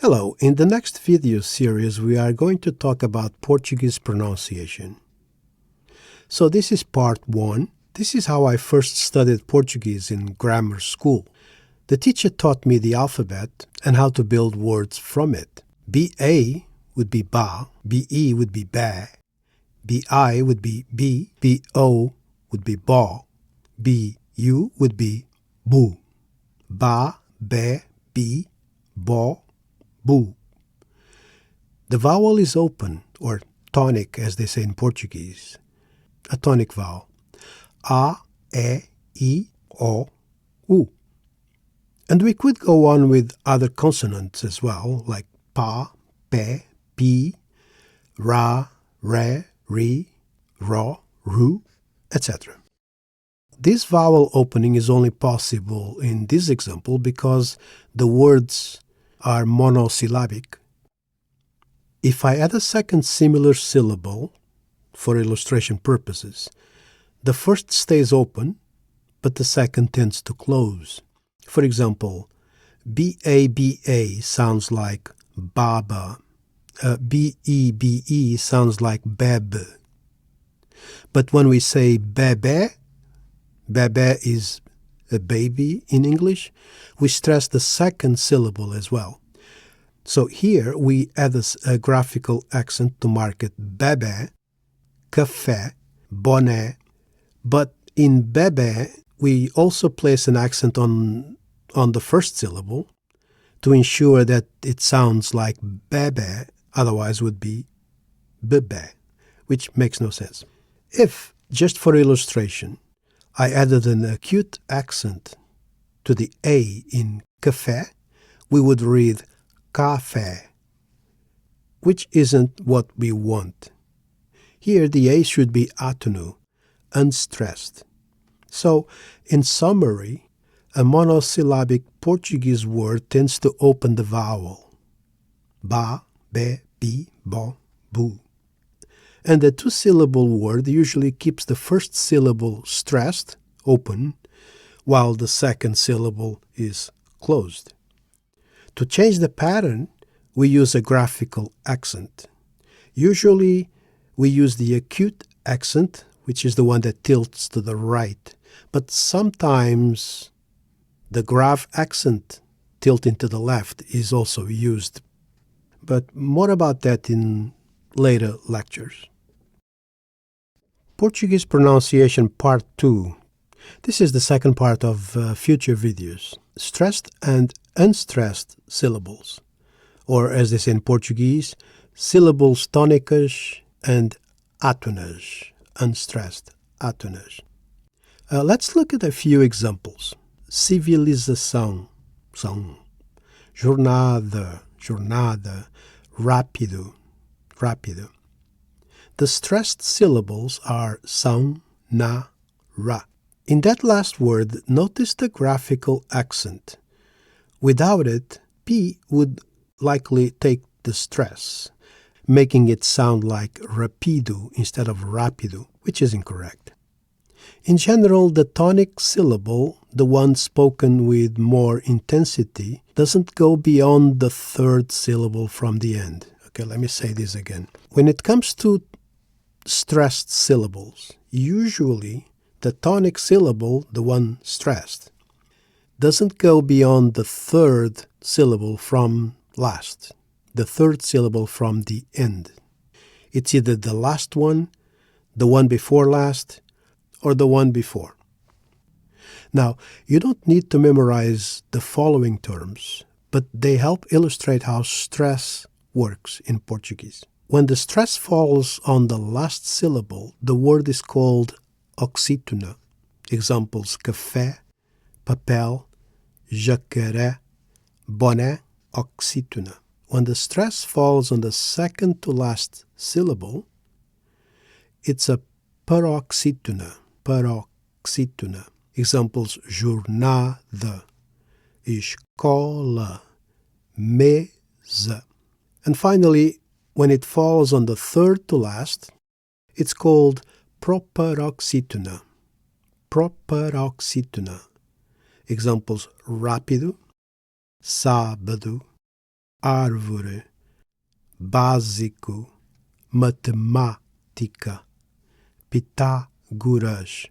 Hello, in the next video series we are going to talk about Portuguese pronunciation. So this is part 1. This is how I first studied Portuguese in grammar school. The teacher taught me the alphabet and how to build words from it. BA would be ba, BE would be ba, BI would be bi, BO would be ba, BU would be bu, ba, be, bi, bo, bu. The vowel is open, or tonic as they say in Portuguese. A tonic vowel. A, E, I, O, U. And we could go on with other consonants as well, like pa, pe, pi, ra, re, ri, ro, ru, etc. This vowel opening is only possible in this example because the words are monosyllabic. If I add a second similar syllable, for illustration purposes, the first stays open, but the second tends to close. For example, B-A-B-A sounds like baba. B-E-B-E sounds like beb. But when we say bebe, bebe is a baby in English, we stress the second syllable as well. So here we add a graphical accent to mark it bebe, café, bonnet, but in bebe we also place an accent on the first syllable to ensure that it sounds like bebe, otherwise would be bebe, which makes no sense. If, just for illustration, I added an acute accent to the A in café, we would read café, which isn't what we want. Here the A should be atonu, unstressed. So, in summary, a monosyllabic Portuguese word tends to open the vowel ba, be, bi, bo, bu. And the two-syllable word usually keeps the first syllable stressed, open, while the second syllable is closed. To change the pattern, we use a graphical accent. Usually, we use the acute accent, which is the one that tilts to the right, but sometimes the grave accent tilting to the left is also used. But more about that in later lectures. Portuguese pronunciation part 2. This is the second part of future videos. Stressed and unstressed syllables, or as they say in Portuguese, syllables tónicas and átonas, unstressed átonas. Let's look at a few examples. Civilização, são. Jornada, jornada. Rápido, rápido. The stressed syllables are são, na, ra. In that last word, notice the graphical accent. Without it, P would likely take the stress, making it sound like rapido instead of rápido, which is incorrect. In general, the tonic syllable, the one spoken with more intensity, doesn't go beyond the third syllable from the end. Okay, let me say this again. When it comes to stressed syllables, usually the tonic syllable, the one stressed, doesn't go beyond the third syllable from last, the third syllable from the end. It's either the last one, the one before last, or the one before. Now, you don't need to memorize the following terms, but they help illustrate how stress works in Portuguese. When the stress falls on the last syllable, the word is called oxytona. Examples: café, papel, jacaré, boné, oxytona. When the stress falls on the second to last syllable, it's a paroxytona, paroxytona. Examples: jornada, escola, mesa. And finally, when it falls on the third to last, it's called proparoxytona, proparoxytona. Examples: rápido, sábado, árvore, básico, matemática, Pitágoras,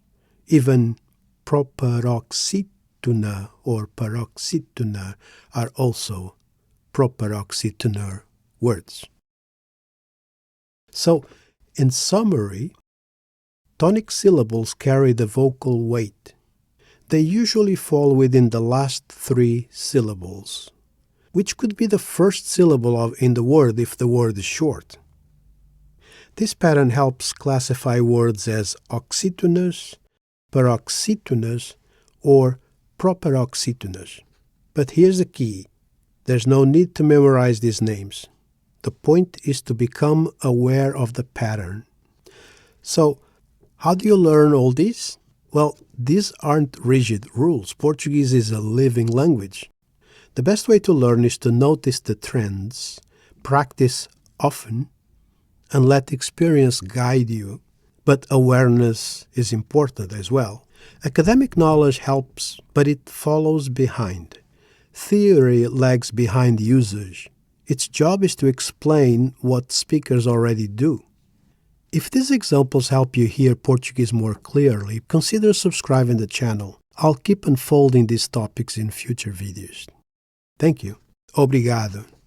even proparoxytona or paroxytona are also proparoxytone words. So, in summary, tonic syllables carry the vocal weight. They usually fall within the last three syllables, which could be the first syllable in the word if the word is short. This pattern helps classify words as oxytonas, paroxytonas, or proparoxytonas. But here's the key. There's no need to memorize these names. The point is to become aware of the pattern. So, how do you learn all this? Well, these aren't rigid rules. Portuguese is a living language. The best way to learn is to notice the trends, practice often, and let experience guide you. But awareness is important as well. Academic knowledge helps, but it follows behind. Theory lags behind usage. Its job is to explain what speakers already do. If these examples help you hear Portuguese more clearly, consider subscribing to the channel. I'll keep unfolding these topics in future videos. Thank you. Obrigado.